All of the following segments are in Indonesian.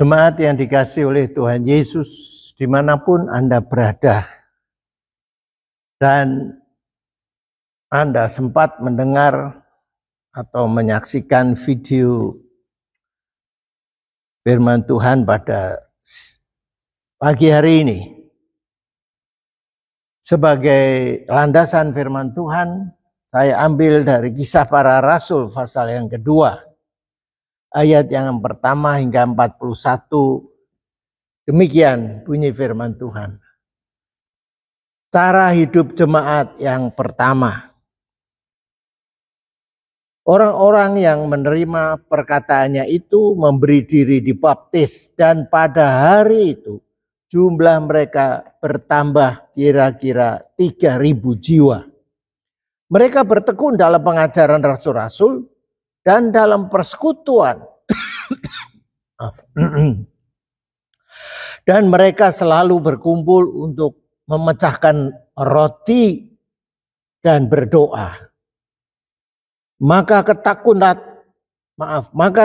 Jemaat yang dikasihi oleh Tuhan Yesus dimanapun Anda berada dan Anda sempat mendengar atau menyaksikan video firman Tuhan pada pagi hari ini. Sebagai landasan firman Tuhan, saya ambil dari Kisah Para Rasul pasal yang kedua, ayat yang pertama hingga 41. Demikian bunyi firman Tuhan. Cara hidup jemaat yang pertama. Orang-orang yang menerima perkataannya itu memberi diri dibaptis, dan pada hari itu jumlah mereka bertambah kira-kira 3.000 jiwa. Mereka bertekun dalam pengajaran rasul-rasul dan dalam persekutuan. Dan mereka selalu berkumpul untuk memecahkan roti dan berdoa. Maka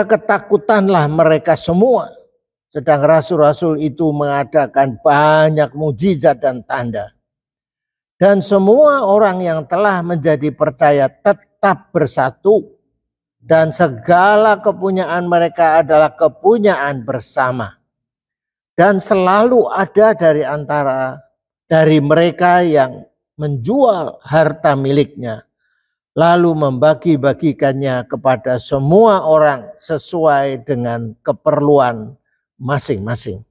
ketakutanlah mereka semua. Sedang rasul-rasul itu mengadakan banyak mujizat dan tanda. Dan semua orang yang telah menjadi percaya tetap bersatu. Dan segala kepunyaan mereka adalah kepunyaan bersama. Dan selalu ada dari mereka yang menjual harta miliknya, lalu membagi-bagikannya kepada semua orang sesuai dengan keperluan masing-masing.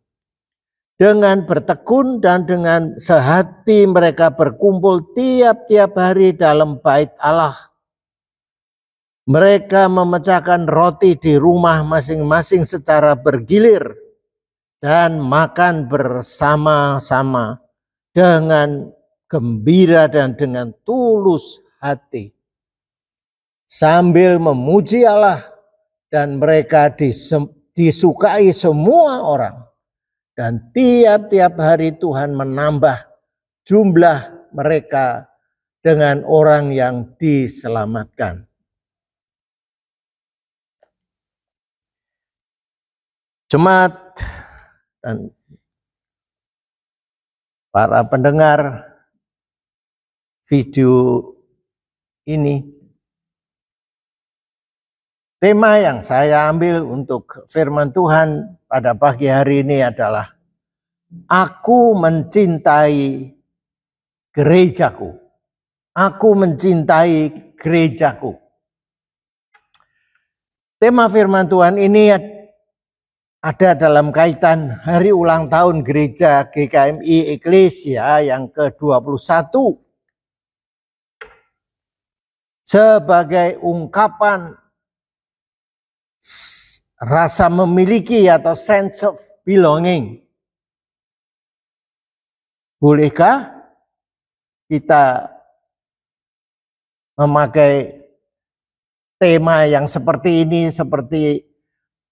Dengan bertekun dan dengan sehati mereka berkumpul tiap-tiap hari dalam bait Allah. Mereka memecahkan roti di rumah masing-masing secara bergilir dan makan bersama-sama dengan gembira dan dengan tulus hati, sambil memuji Allah, dan mereka disukai semua orang. Dan tiap-tiap hari Tuhan menambah jumlah mereka dengan orang yang diselamatkan. Jemaat dan para pendengar video ini, tema yang saya ambil untuk firman Tuhan pada pagi hari ini adalah Aku mencintai gerejaku. Aku mencintai gerejaku. Tema firman Tuhan ini ada dalam kaitan hari ulang tahun gereja GKMI Eklesia yang ke-21. Sebagai ungkapan rasa memiliki atau sense of belonging. Bolehkah kita memakai tema yang seperti ini, seperti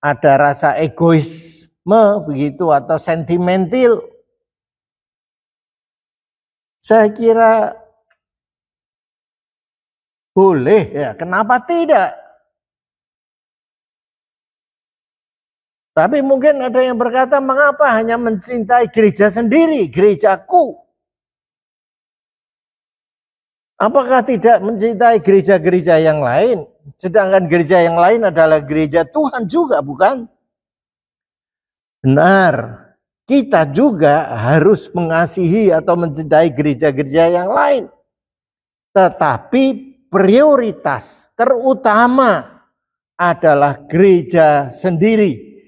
ada rasa egoisme begitu atau sentimental? Saya kira boleh ya, kenapa tidak? Tapi mungkin ada yang berkata, mengapa hanya mencintai gereja sendiri, gerejaku? Apakah tidak mencintai gereja-gereja yang lain? Sedangkan gereja yang lain adalah gereja Tuhan juga, bukan? Benar, kita juga harus mengasihi atau mencintai gereja-gereja yang lain. Tetapi prioritas terutama adalah gereja sendiri.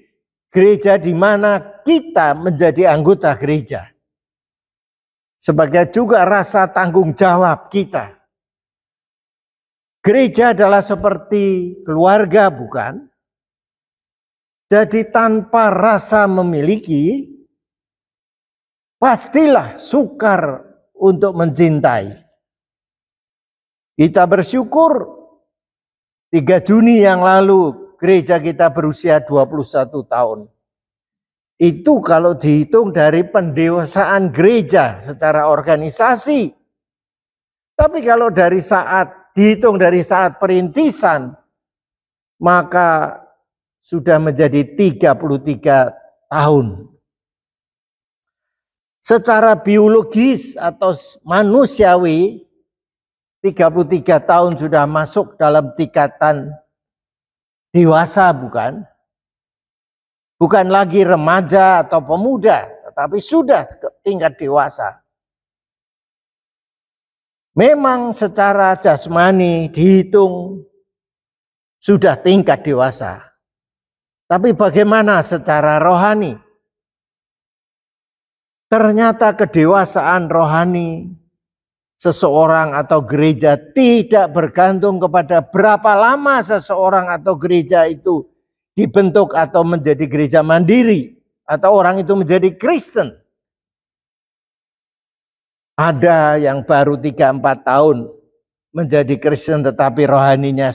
Gereja di mana kita menjadi anggota gereja. Sebagai juga rasa tanggung jawab kita. Gereja adalah seperti keluarga, bukan? Jadi tanpa rasa memiliki, pastilah sukar untuk mencintai. Kita bersyukur 3 Juni yang lalu gereja kita berusia 21 tahun. Itu kalau dihitung dari pendewasaan gereja secara organisasi. Tapi kalau dihitung dari saat perintisan, maka sudah menjadi 33 tahun. Secara biologis atau manusiawi, 33 tahun sudah masuk dalam tingkatan dewasa, bukan? Bukan lagi remaja atau pemuda, tetapi sudah tingkat dewasa. Memang secara jasmani dihitung sudah tingkat dewasa. Tapi bagaimana secara rohani? Ternyata kedewasaan rohani seseorang atau gereja tidak bergantung kepada berapa lama seseorang atau gereja itu dibentuk atau menjadi gereja mandiri atau orang itu menjadi Kristen. Ada yang baru 3-4 tahun menjadi Kristen tetapi rohaninya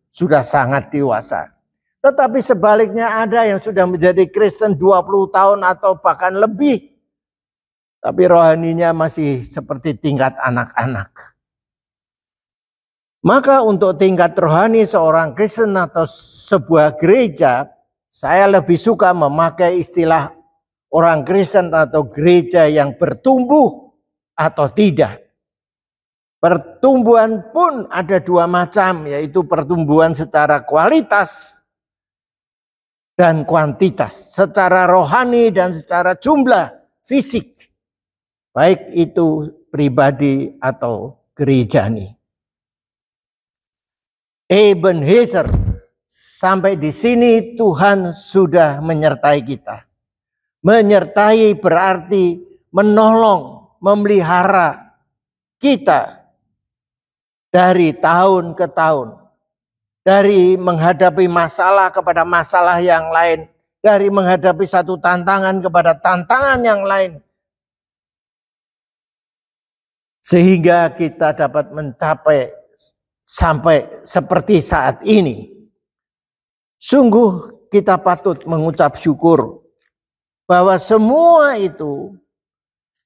sudah sangat dewasa. Tetapi sebaliknya ada yang sudah menjadi Kristen 20 tahun atau bahkan lebih. Tapi rohaninya masih seperti tingkat anak-anak. Maka untuk tingkat rohani seorang Kristen atau sebuah gereja, saya lebih suka memakai istilah orang Kristen atau gereja yang bertumbuh atau tidak. Pertumbuhan pun ada dua macam, yaitu pertumbuhan secara kualitas dan kuantitas, secara rohani dan secara jumlah fisik. Baik itu pribadi atau gerejani. Ebenezer, sampai di sini Tuhan sudah menyertai kita. Menyertai berarti menolong, memelihara kita dari tahun ke tahun. Dari menghadapi masalah kepada masalah yang lain. Dari menghadapi satu tantangan kepada tantangan yang lain. Sehingga kita dapat mencapai sampai seperti saat ini. Sungguh kita patut mengucap syukur bahwa semua itu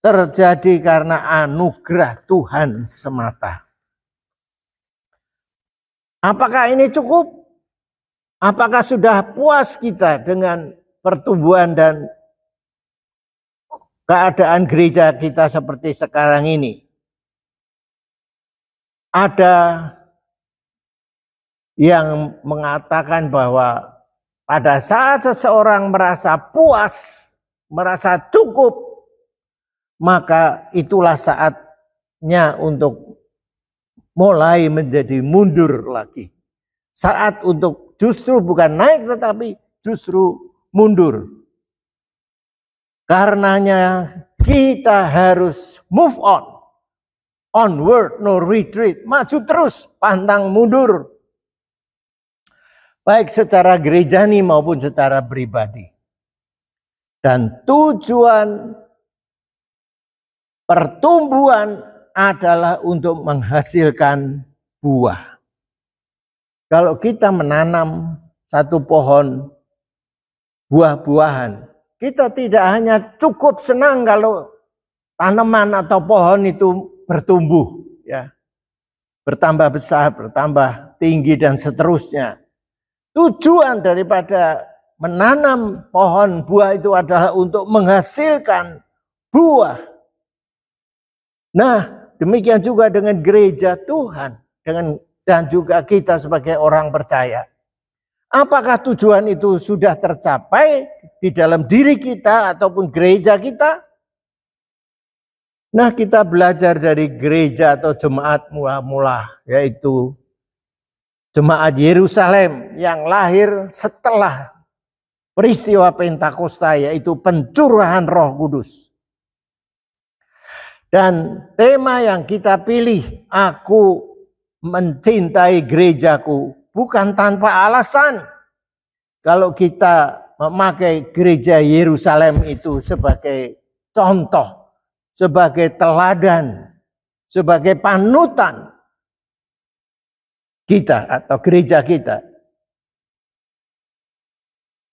terjadi karena anugerah Tuhan semata. Apakah ini cukup? Apakah sudah puas kita dengan pertumbuhan dan keadaan gereja kita seperti sekarang ini? Ada yang mengatakan bahwa pada saat seseorang merasa puas, merasa cukup, maka itulah saatnya untuk mulai menjadi mundur lagi. Saat untuk justru bukan naik tetapi justru mundur. Karenanya kita harus move on. Onward, no retreat. Maju terus, pantang mundur. Baik secara gerejani maupun secara pribadi. Dan tujuan pertumbuhan adalah untuk menghasilkan buah. Kalau kita menanam satu pohon buah-buahan, kita tidak hanya cukup senang kalau tanaman atau pohon itu bertumbuh, ya, bertambah besar, bertambah tinggi dan seterusnya. Tujuan daripada menanam pohon buah itu adalah untuk menghasilkan buah. Nah, demikian juga dengan gereja Tuhan, dan juga kita sebagai orang percaya. Apakah tujuan itu sudah tercapai di dalam diri kita ataupun gereja kita? Nah, kita belajar dari gereja atau jemaat mula-mula, yaitu jemaat Yerusalem yang lahir setelah peristiwa Pentakosta, yaitu pencurahan Roh Kudus. Dan tema yang kita pilih, aku mencintai gerejaku, bukan tanpa alasan. Kalau kita memakai gereja Yerusalem itu sebagai contoh, sebagai teladan, sebagai panutan kita atau gereja kita.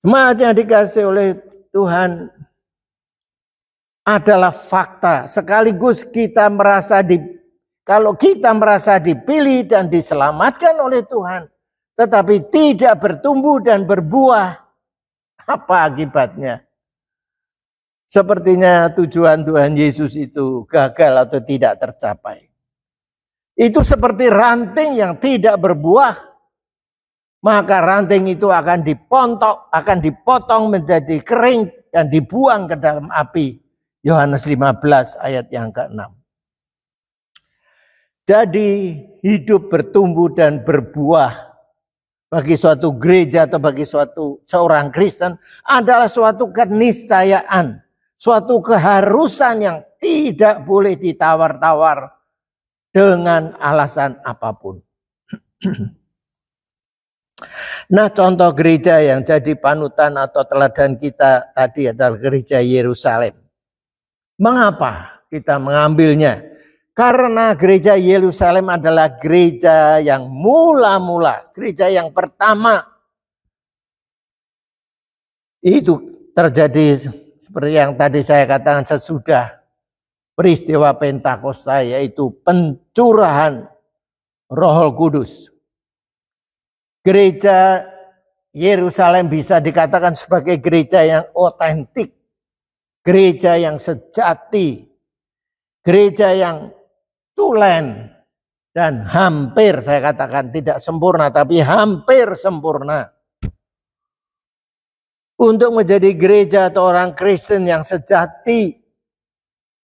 Jemaat yang dikasihi oleh Tuhan adalah fakta. Sekaligus kita merasa kalau kita merasa dipilih dan diselamatkan oleh Tuhan, tetapi tidak bertumbuh dan berbuah, apa akibatnya? sepertinya tujuan Tuhan Yesus itu gagal atau tidak tercapai. Itu seperti ranting yang tidak berbuah, maka ranting itu akan dipotong menjadi kering dan dibuang ke dalam api. Yohanes 15 ayat yang ke-6. Jadi hidup bertumbuh dan berbuah bagi suatu gereja atau bagi seorang Kristen adalah suatu keniscayaan, suatu keharusan yang tidak boleh ditawar-tawar dengan alasan apapun. Nah, contoh gereja yang jadi panutan atau teladan kita tadi adalah gereja Yerusalem. Mengapa kita mengambilnya? Karena gereja Yerusalem adalah gereja yang mula-mula, gereja yang pertama. Itu terjadi seperti yang tadi saya katakan sesudah peristiwa Pentakosta, yaitu pencurahan Roh Kudus. Gereja Yerusalem bisa dikatakan sebagai gereja yang otentik, gereja yang sejati, gereja yang tulen dan hampir, saya katakan tidak sempurna tapi hampir sempurna. Untuk menjadi gereja atau orang Kristen yang sejati,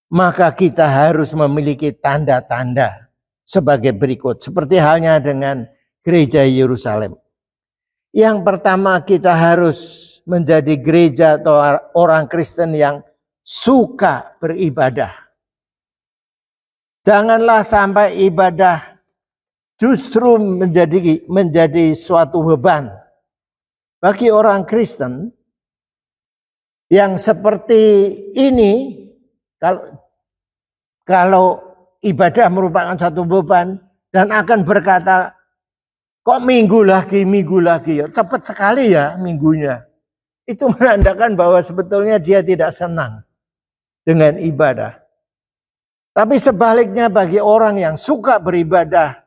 maka kita harus memiliki tanda-tanda sebagai berikut. Seperti halnya dengan gereja Yerusalem. Yang pertama, kita harus menjadi gereja atau orang Kristen yang suka beribadah. Janganlah sampai ibadah justru menjadi suatu beban. Bagi orang Kristen yang seperti ini, kalau ibadah merupakan satu beban dan akan berkata, kok minggu lagi, ya cepat sekali ya minggunya. Itu menandakan bahwa sebetulnya dia tidak senang dengan ibadah. Tapi sebaliknya bagi orang yang suka beribadah,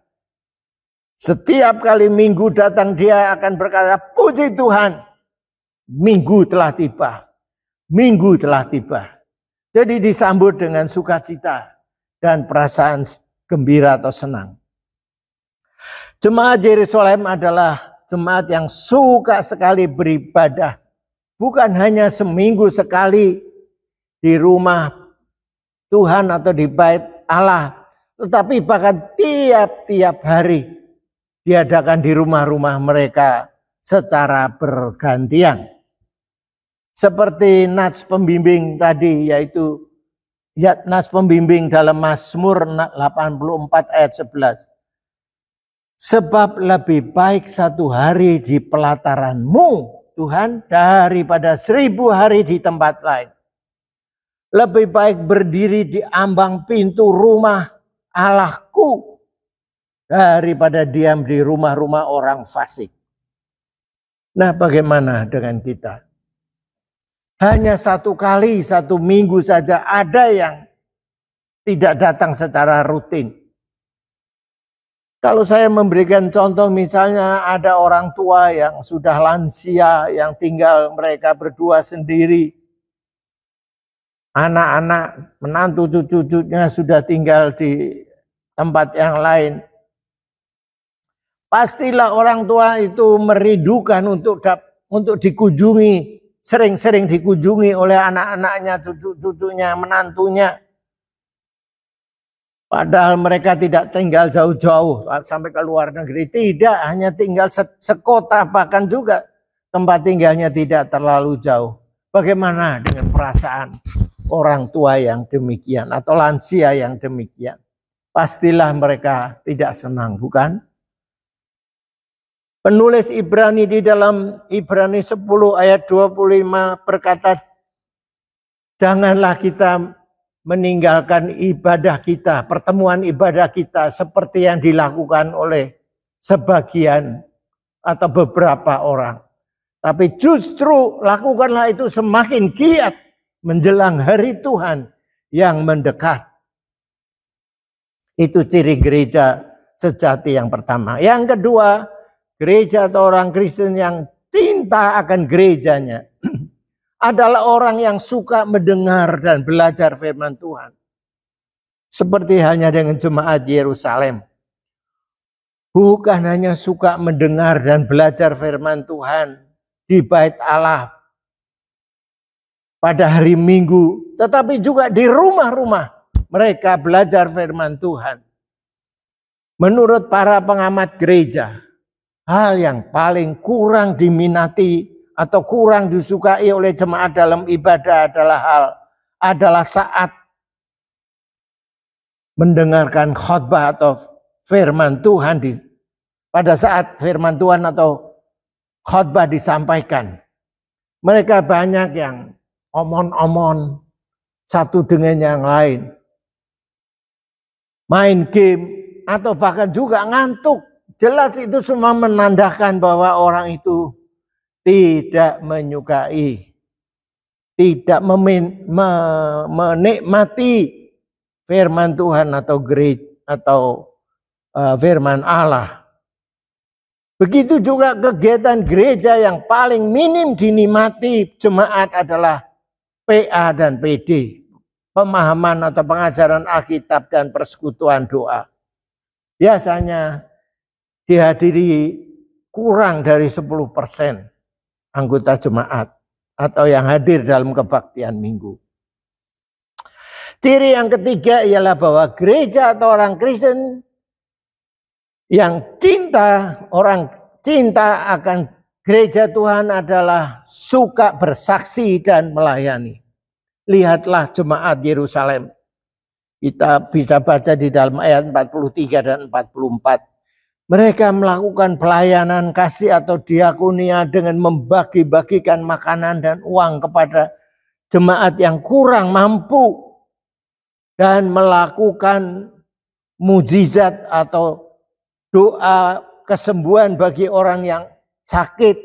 setiap kali minggu datang dia akan berkata, puji Tuhan, minggu telah tiba. Minggu telah tiba. Jadi disambut dengan sukacita dan perasaan gembira atau senang. Jemaat Yerusalem adalah jemaat yang suka sekali beribadah. Bukan hanya seminggu sekali di rumah Tuhan atau di bait Allah, tetapi bahkan tiap-tiap hari diadakan di rumah-rumah mereka secara bergantian. Seperti nats pembimbing tadi, yaitu nats pembimbing dalam Mazmur 84 ayat 11. Sebab lebih baik satu hari di pelataran-Mu, Tuhan, daripada 1000 hari di tempat lain. Lebih baik berdiri di ambang pintu rumah Allahku daripada diam di rumah-rumah orang fasik. Nah, bagaimana dengan kita? Hanya satu kali, satu minggu saja ada yang tidak datang secara rutin. Kalau saya memberikan contoh, misalnya ada orang tua yang sudah lansia, yang tinggal mereka berdua sendiri. Anak-anak, menantu, cucu-cucunya sudah tinggal di tempat yang lain. Pastilah orang tua itu merindukan untuk dikunjungi, sering-sering dikunjungi oleh anak-anaknya, cucu-cucunya, menantunya. Padahal mereka tidak tinggal jauh-jauh sampai ke luar negeri. Tidak, hanya tinggal sekota, bahkan juga tempat tinggalnya tidak terlalu jauh. Bagaimana dengan perasaan orang tua yang demikian atau lansia yang demikian? Pastilah mereka tidak senang, bukan? Penulis Ibrani di dalam Ibrani 10 ayat 25 berkata, janganlah kita meninggalkan ibadah kita, pertemuan ibadah kita seperti yang dilakukan oleh sebagian atau beberapa orang. Tapi justru lakukanlah itu semakin giat menjelang hari Tuhan yang mendekat. Itu ciri gereja sejati yang pertama. Yang kedua, gereja atau orang Kristen yang cinta akan gerejanya adalah orang yang suka mendengar dan belajar firman Tuhan. Seperti halnya dengan jemaat Yerusalem. Bukan hanya suka mendengar dan belajar firman Tuhan di bait Allah pada hari Minggu, tetapi juga di rumah-rumah mereka belajar firman Tuhan. Menurut para pengamat gereja, hal yang paling kurang diminati atau kurang disukai oleh jemaat dalam ibadah adalah saat mendengarkan khotbah atau firman Tuhan pada saat firman Tuhan atau khotbah disampaikan. Mereka banyak yang omon-omon satu dengan yang lain. Main game atau bahkan juga ngantuk. Jelas itu semua menandakan bahwa orang itu tidak menyukai, tidak menikmati firman Tuhan atau firman Allah. Begitu juga kegiatan gereja yang paling minim dinikmati jemaat adalah PA dan PD. Pemahaman atau pengajaran Alkitab dan persekutuan doa. Biasanya dihadiri kurang dari 10% anggota jemaat atau yang hadir dalam kebaktian minggu. Ciri yang ketiga ialah bahwa gereja atau orang Kristen yang orang cinta akan gereja Tuhan adalah suka bersaksi dan melayani. Lihatlah jemaat Yerusalem. Kita bisa baca di dalam ayat 43 dan 44. Mereka melakukan pelayanan kasih atau diakonia dengan membagi-bagikan makanan dan uang kepada jemaat yang kurang mampu. Dan melakukan mujizat atau doa kesembuhan bagi orang yang sakit.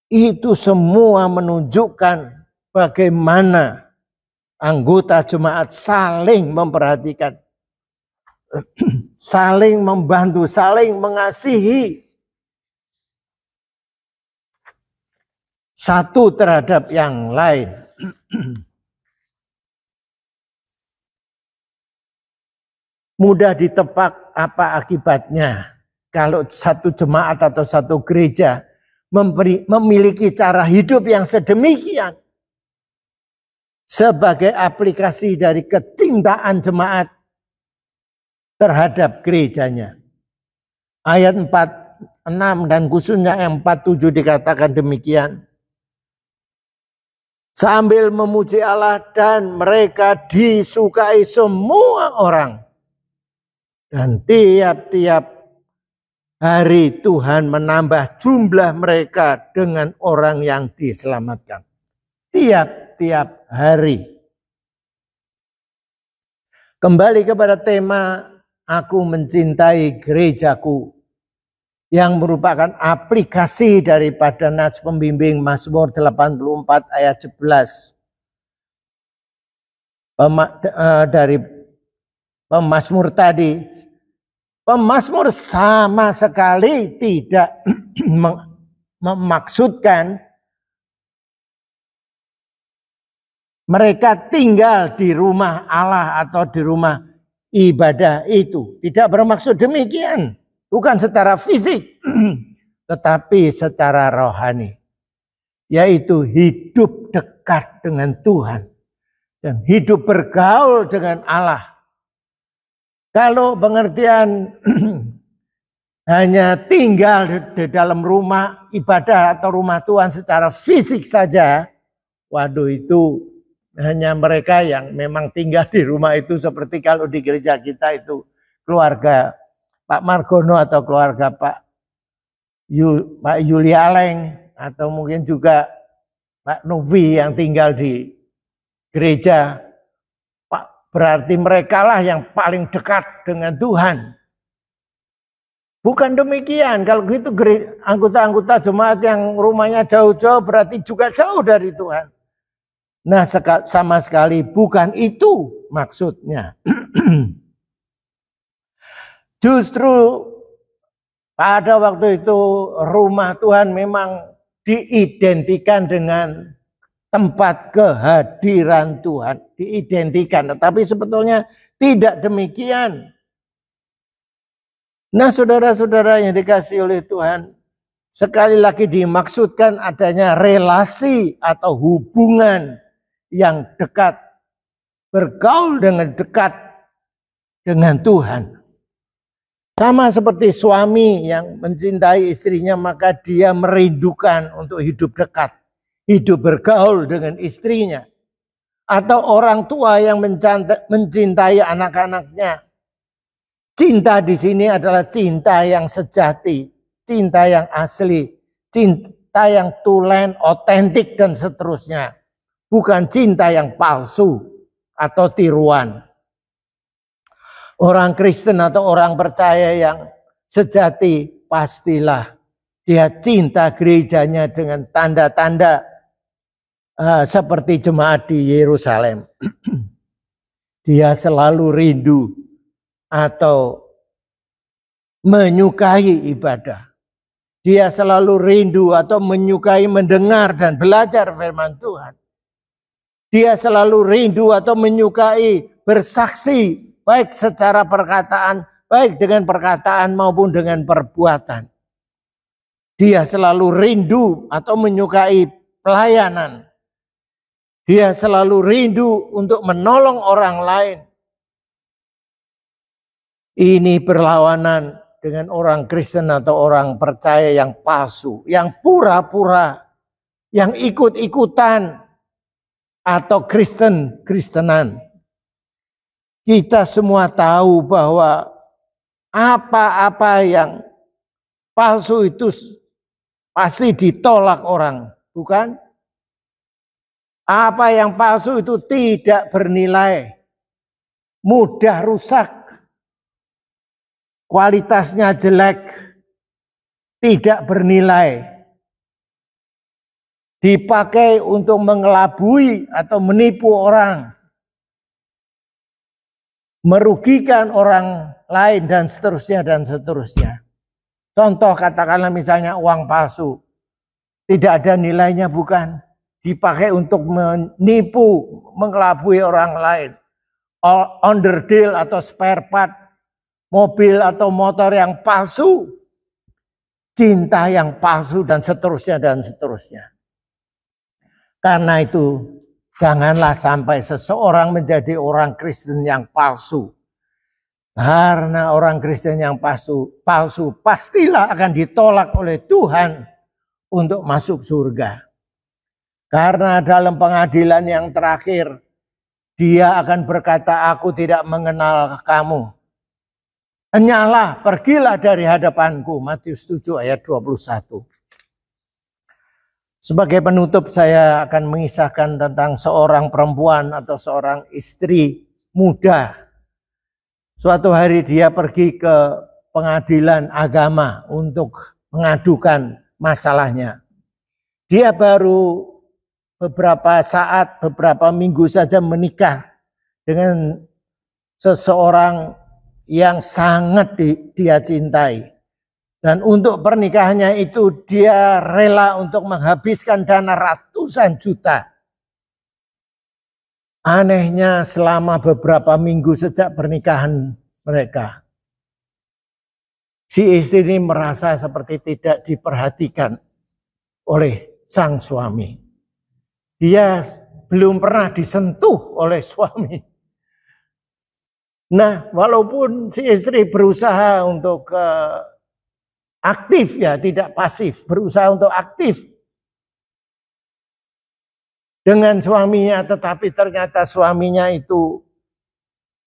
Itu semua menunjukkan bagaimana anggota jemaat saling memperhatikan, saling membantu, saling mengasihi satu terhadap yang lain. Mudah ditebak apa akibatnya kalau satu jemaat atau satu gereja memiliki cara hidup yang sedemikian. Sebagai aplikasi dari kecintaan jemaat terhadap gerejanya. Ayat 46 dan khususnya yang 47 dikatakan demikian. Sambil memuji Allah dan mereka disukai semua orang. Dan tiap-tiap hari Tuhan menambah jumlah mereka dengan orang yang diselamatkan. Tiap-tiap hari. Kembali kepada tema aku mencintai gerejaku. Yang merupakan aplikasi daripada nats pembimbing Mazmur 84 ayat 11. Dari pemazmur tadi, pemazmur sama sekali tidak memaksudkan mereka tinggal di rumah Allah atau di rumah ibadah itu. Tidak bermaksud demikian. Bukan secara fisik, tetapi secara rohani. Yaitu hidup dekat dengan Tuhan. Dan hidup bergaul dengan Allah. Kalau pengertian hanya tinggal di dalam rumah ibadah atau rumah Tuhan secara fisik saja, waduh itu hanya mereka yang memang tinggal di rumah itu seperti kalau di gereja kita itu keluarga Pak Margono atau keluarga Pak Yuli Aleng atau mungkin juga Pak Novi yang tinggal di gereja. Berarti mereka lah yang paling dekat dengan Tuhan. Bukan demikian. Kalau gitu anggota-anggota jemaat yang rumahnya jauh-jauh berarti juga jauh dari Tuhan. Nah sama sekali bukan itu maksudnya. Justru pada waktu itu rumah Tuhan memang diidentikan dengan tempat kehadiran Tuhan diidentikan. Tetapi sebetulnya tidak demikian. Nah, saudara-saudara yang dikasihi oleh Tuhan, sekali lagi dimaksudkan adanya relasi atau hubungan yang dekat, bergaul dengan dekat dengan Tuhan. Sama seperti suami yang mencintai istrinya, maka dia merindukan untuk hidup dekat, hidup bergaul dengan istrinya. Atau orang tua yang mencintai anak-anaknya. Cinta di sini adalah cinta yang sejati, cinta yang asli, cinta yang tulen, otentik dan seterusnya. Bukan cinta yang palsu atau tiruan. Orang Kristen atau orang percaya yang sejati pastilah dia cinta gerejanya dengan tanda-tanda seperti jemaat di Yerusalem. Dia selalu rindu atau menyukai ibadah. Dia selalu rindu atau menyukai mendengar dan belajar firman Tuhan. Dia selalu rindu atau menyukai bersaksi, baik secara perkataan, baik dengan perkataan maupun dengan perbuatan. Dia selalu rindu atau menyukai pelayanan. Dia selalu rindu untuk menolong orang lain. Ini berlawanan dengan orang Kristen atau orang percaya yang palsu, yang pura-pura, yang ikut-ikutan atau Kristenan. Kita semua tahu bahwa apa-apa yang palsu itu pasti ditolak orang, bukan? Apa yang palsu itu tidak bernilai, mudah rusak, kualitasnya jelek, tidak bernilai, dipakai untuk mengelabui atau menipu orang, merugikan orang lain dan seterusnya dan seterusnya. Contoh katakanlah misalnya uang palsu, tidak ada nilainya bukan, dipakai untuk menipu, mengelabui orang lain. Onderdil atau spare part, mobil atau motor yang palsu, cinta yang palsu dan seterusnya dan seterusnya. Karena itu janganlah sampai seseorang menjadi orang Kristen yang palsu. Karena orang Kristen yang palsu pastilah akan ditolak oleh Tuhan untuk masuk surga. Karena dalam pengadilan yang terakhir, dia akan berkata, aku tidak mengenal kamu. Enyalah, pergilah dari hadapanku. Matius 7 ayat 21. Sebagai penutup saya akan mengisahkan tentang seorang perempuan atau seorang istri muda. Suatu hari dia pergi ke pengadilan agama untuk mengadukan masalahnya. Dia baru beberapa saat, beberapa minggu saja menikah dengan seseorang yang sangat dia cintai. Dan untuk pernikahannya itu dia rela untuk menghabiskan dana ratusan juta. Anehnya selama beberapa minggu sejak pernikahan mereka, si istri ini merasa seperti tidak diperhatikan oleh sang suami. Dia belum pernah disentuh oleh suami. Nah, walaupun si istri berusaha untuk aktif ya, tidak pasif, berusaha untuk aktif dengan suaminya, tetapi ternyata suaminya itu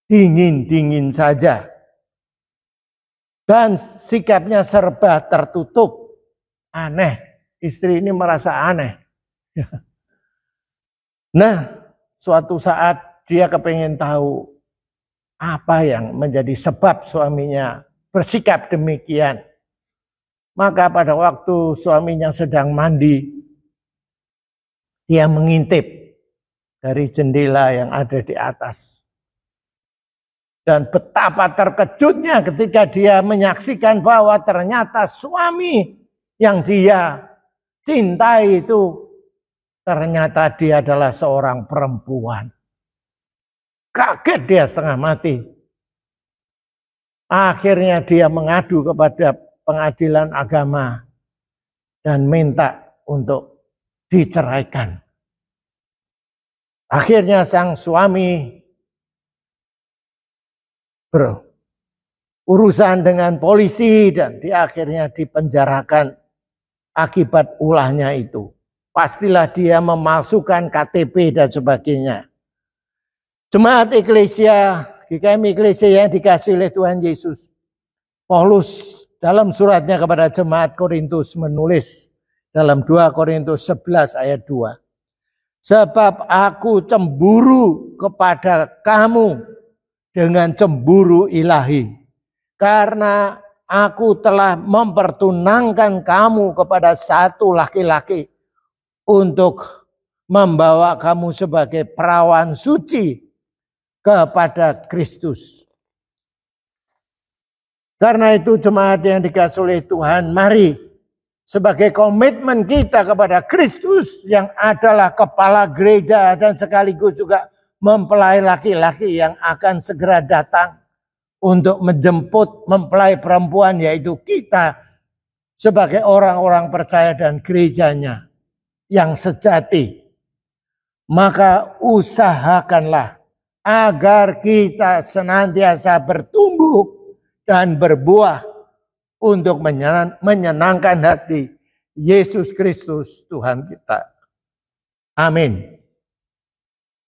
dingin-dingin saja. Dan sikapnya serba tertutup. Aneh, istri ini merasa aneh. Nah, suatu saat dia kepengen tahu apa yang menjadi sebab suaminya bersikap demikian. Maka pada waktu suaminya sedang mandi, dia mengintip dari jendela yang ada di atas. Dan betapa terkejutnya ketika dia menyaksikan bahwa ternyata suami yang dia cintai itu ternyata dia adalah seorang perempuan. Kaget dia setengah mati. Akhirnya dia mengadu kepada pengadilan agama dan minta untuk diceraikan. Akhirnya sang suami berurusan dengan polisi dan dia akhirnya dipenjarakan akibat ulahnya itu. Pastilah dia memalsukan KTP dan sebagainya. Jemaat Eklesia, GKM Eklesia yang dikasih oleh Tuhan Yesus. Paulus dalam suratnya kepada jemaat Korintus menulis dalam 2 Korintus 11 ayat 2. Sebab aku cemburu kepada kamu dengan cemburu ilahi. Karena aku telah mempertunangkan kamu kepada satu laki-laki untuk membawa kamu sebagai perawan suci kepada Kristus. Karena itu jemaat yang dikasihi oleh Tuhan, mari sebagai komitmen kita kepada Kristus yang adalah kepala gereja dan sekaligus juga mempelai laki-laki yang akan segera datang untuk menjemput mempelai perempuan, yaitu kita sebagai orang-orang percaya dan gerejanya yang sejati. Maka usahakanlah agar kita senantiasa bertumbuh dan berbuah untuk menyenangkan hati Yesus Kristus Tuhan kita. Amin.